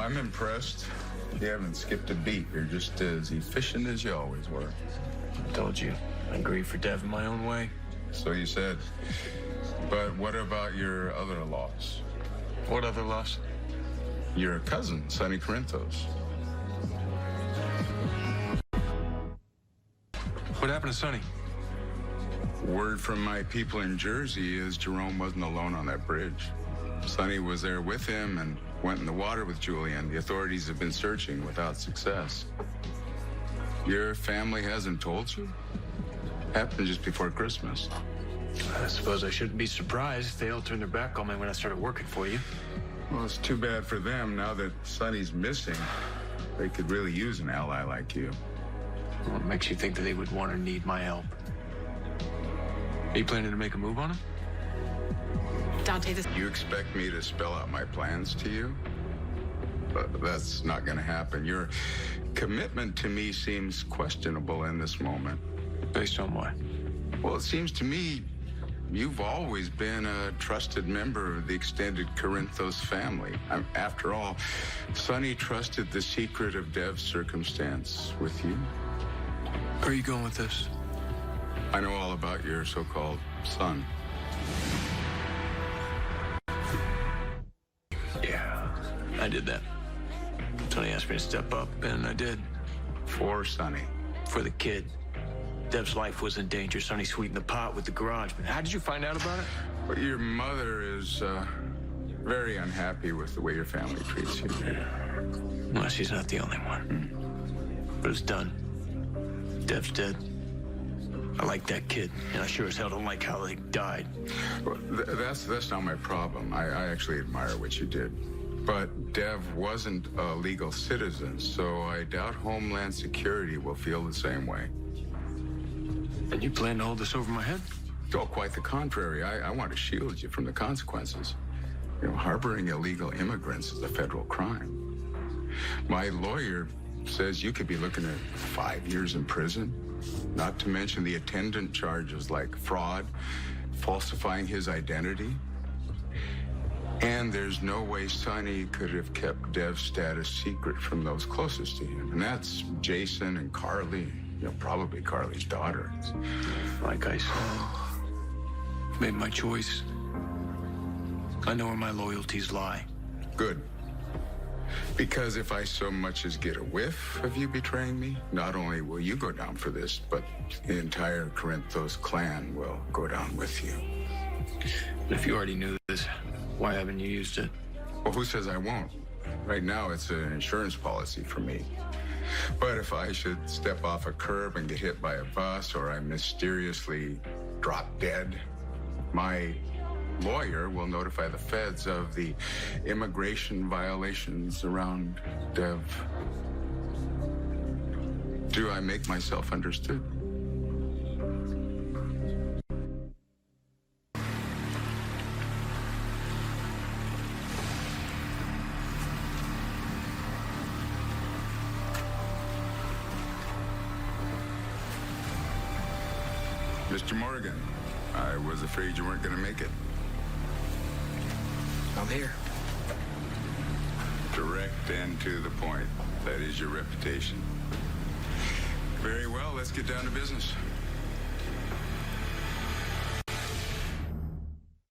I'm impressed. You haven't skipped a beat. You're just as efficient as you always were. I told you, I grieve for Dev in my own way. So you said. But what about your other loss? What other loss? Your cousin, Sonny Corinthos. What happened to Sonny? Word from my people in Jersey is Jerome wasn't alone on that bridge. Sonny was there with him and went in the water with Julian. The authorities have been searching without success. Your family hasn't told you? Happened just before Christmas. I suppose I shouldn't be surprised. They all turned their back on me when I started working for you. Well, it's too bad for them. Now that Sonny's missing, they could really use an ally like you. What makes you think that they would want or need my help? Are you planning to make a move on him? Dante, this... You expect me to spell out my plans to you? But that's not going to happen. Your commitment to me seems questionable in this moment. Based on what? Well, it seems to me you've always been a trusted member of the extended Corinthos family. After all, Sonny trusted the secret of Dev's circumstance with you. Where are you going with this? I know all about your so-called son. Yeah, I did that. Sonny asked me to step up, and I did. For Sonny. For the kid. Dev's life was in danger. Sonny sweetened the pot with the garage. But how did you find out about it? Well, your mother is very unhappy with the way your family treats you. Well, she's not the only one. But it's done. Dev's dead. I like that kid, and I sure as hell don't like how they died. Well, that's not my problem. I actually admire what you did. But Dev wasn't a legal citizen, so I doubt Homeland Security will feel the same way. And you plan to hold this over my head? Oh, quite the contrary. I want to shield you from the consequences. You know, harboring illegal immigrants is a federal crime. My lawyer says you could be looking at 5 years in prison, not to mention the attendant charges like fraud, falsifying his identity. And there's no way Sonny could have kept Dev's status secret from those closest to him. And that's Jason and Carly. You know, probably Carly's daughter. Like I said, I've made my choice. I know where my loyalties lie. Good. Because if I so much as get a whiff of you betraying me, not only will you go down for this, but the entire Corinthos clan will go down with you. If you already knew this, why haven't you used it? Well, who says I won't? Right now, it's an insurance policy for me. But if I should step off a curb and get hit by a bus, or I mysteriously drop dead, my lawyer will notify the feds of the immigration violations around Dev. Do I make myself understood? Mr. Morgan, I was afraid you weren't going to make it. I'm here. Direct and to the point. That is your reputation. Very well, let's get down to business.